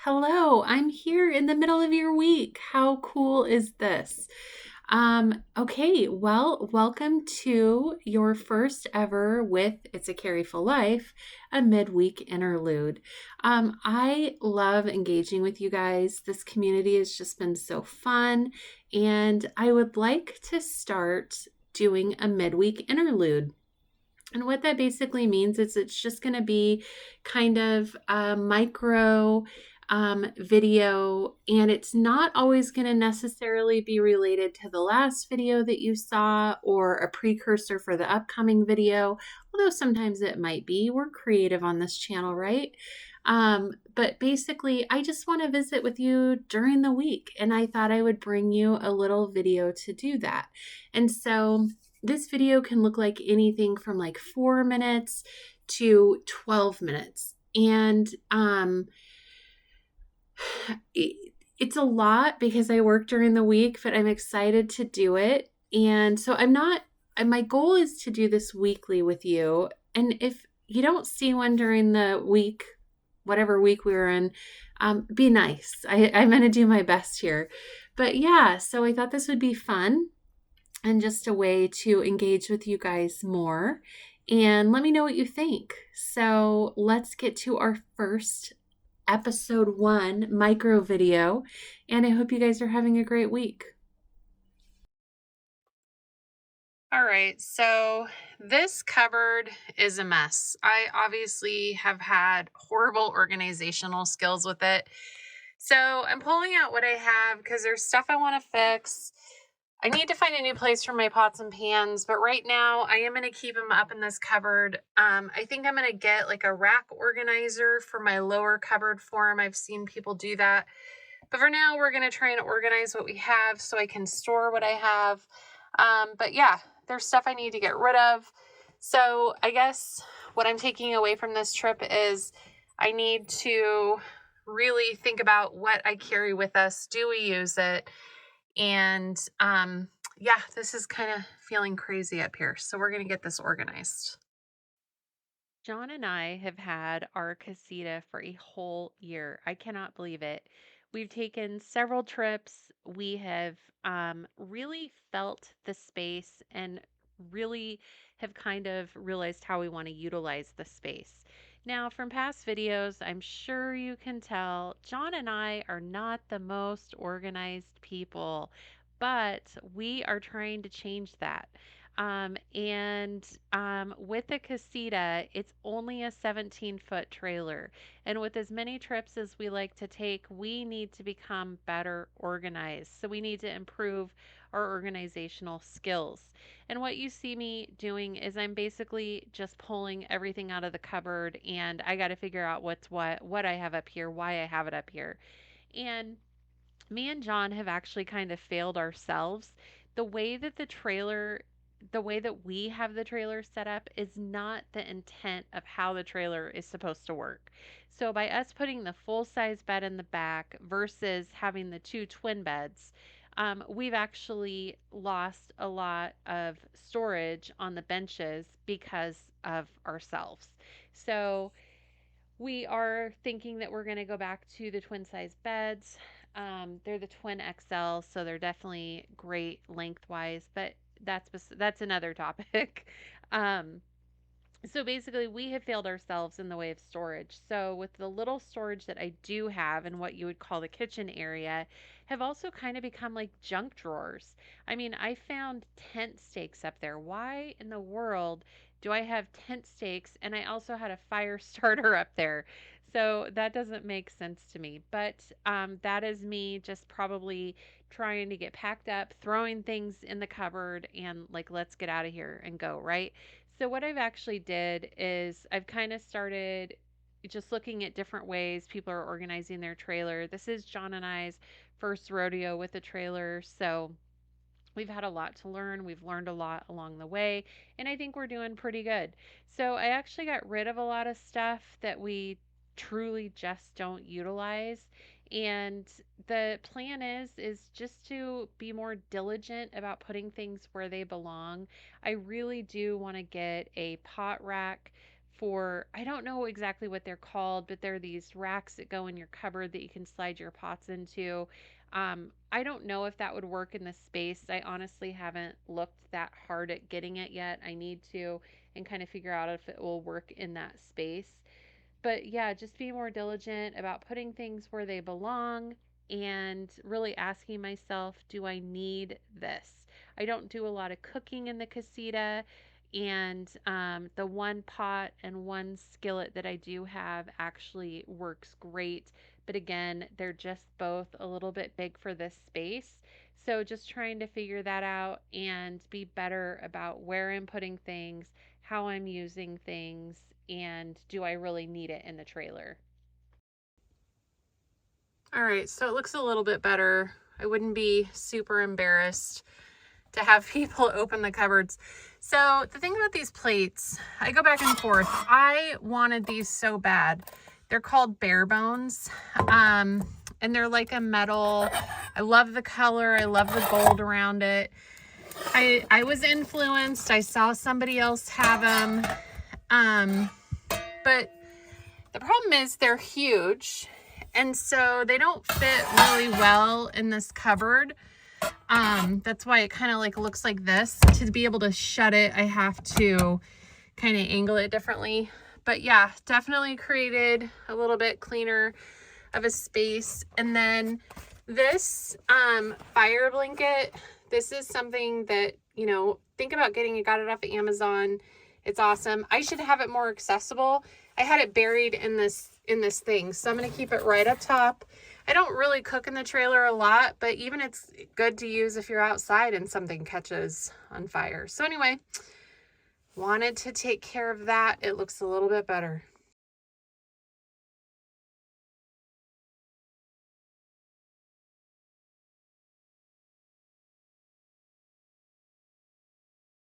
Hello, I'm here in the middle of your week. How cool is this? Okay, well, welcome to your first ever with It's a Carryful Life, a midweek interlude. I love engaging with you guys. This community has just been so fun, and I would like to start doing a midweek interlude. And what that basically means is it's just going to be kind of a micro video, and it's not always going to necessarily be related to the last video that you saw or a precursor for the upcoming video, although sometimes it might be. We're creative on this channel, right? But basically, I just want to visit with you during the week, and I thought I would bring you a little video to do that. And so, this video can look like anything from like 4 minutes to 12 minutes. And it's a lot because I work during the week, but I'm excited to do it. And so my goal is to do this weekly with you. And if you don't see one during the week, whatever week we were in, be nice. I'm going to do my best here. But yeah, so I thought this would be fun and just a way to engage with you guys more. And let me know what you think. So let's get to our first episode 1 micro video. And I hope you guys are having a great week. All right, so this cupboard is a mess. I obviously have had horrible organizational skills with it. So I'm pulling out what I have because there's stuff I want to fix. I need to find a new place for my pots and pans, but right now I am going to keep them up in this cupboard. I think I'm going to get like a rack organizer for my lower cupboard form. I've seen people do that. But for now, we're going to try and organize what we have so I can store what I have. But yeah, there's stuff I need to get rid of. So I guess what I'm taking away from this trip is I need to really think about what I carry with us. Do we use it? And yeah, this is kind of feeling crazy up here. So we're going to get this organized. John and I have had our casita for a whole year. I cannot believe it. We've taken several trips. We have really felt the space and really have kind of realized how we want to utilize the space. Now, from past videos, I'm sure you can tell John and I are not the most organized people, but we are trying to change that. With the Casita, it's only a 17-foot trailer. And with as many trips as we like to take, we need to become better organized. So we need to improve our organizational skills. And what you see me doing is I'm basically just pulling everything out of the cupboard, and I got to figure out what's what I have up here, why I have it up here. And me and John have actually kind of failed ourselves. The way that the way that we have the trailer set up is not the intent of how the trailer is supposed to work. So by us putting the full size bed in the back versus having the two twin beds, we've actually lost a lot of storage on the benches because of ourselves. So we are thinking that we're going to go back to the twin size beds. They're the twin XL, so they're definitely great lengthwise, but that's another topic. um, so basically, we have failed ourselves in the way of storage. So with the little storage that I do have and what you would call the kitchen area, have also kind of become like junk drawers. I mean, I found tent stakes up there. Why in the world do I have tent stakes and I also had a fire starter up there? So that doesn't make sense to me. But that is me just probably trying to get packed up, throwing things in the cupboard, and like, let's get out of here and go, right? So what I've actually did is I've kind of started just looking at different ways people are organizing their trailer. This is John and I's first rodeo with a trailer, so we've had a lot to learn. We've learned a lot along the way, and I think we're doing pretty good. So I actually got rid of a lot of stuff that we truly just don't utilize. And the plan is just to be more diligent about putting things where they belong. I really do want to get a pot rack for, I don't know exactly what they're called, but they're these racks that go in your cupboard that you can slide your pots into. I don't know if that would work in this space. I honestly haven't looked that hard at getting it yet. I need to, and kind of figure out if it will work in that space. But yeah, just be more diligent about putting things where they belong and really asking myself, do I need this? I don't do a lot of cooking in the casita, and the one pot and one skillet that I do have actually works great. But again, they're just both a little bit big for this space. So just trying to figure that out and be better about where I'm putting things, how I'm using things, and do I really need it in the trailer. All right, so it looks a little bit better. I wouldn't be super embarrassed to have people open the cupboards. So the thing about these plates, I go back and forth. I wanted these so bad. They're called bare bones. And they're like a metal. I love the color. I love the gold around it. I was influenced. I saw somebody else have them. But the problem is they're huge. And so they don't fit really well in this cupboard. That's why it kind of like looks like this. To be able to shut it, I have to kind of angle it differently. But yeah, definitely created a little bit cleaner of a space. And then this fire blanket, this is something that, you know, think about getting. I got it off of Amazon. It's awesome. I should have it more accessible. I had it buried in this thing, so I'm going to keep it right up top. I don't really cook in the trailer a lot, but even it's good to use if you're outside and something catches on fire. So anyway, wanted to take care of that. It looks a little bit better.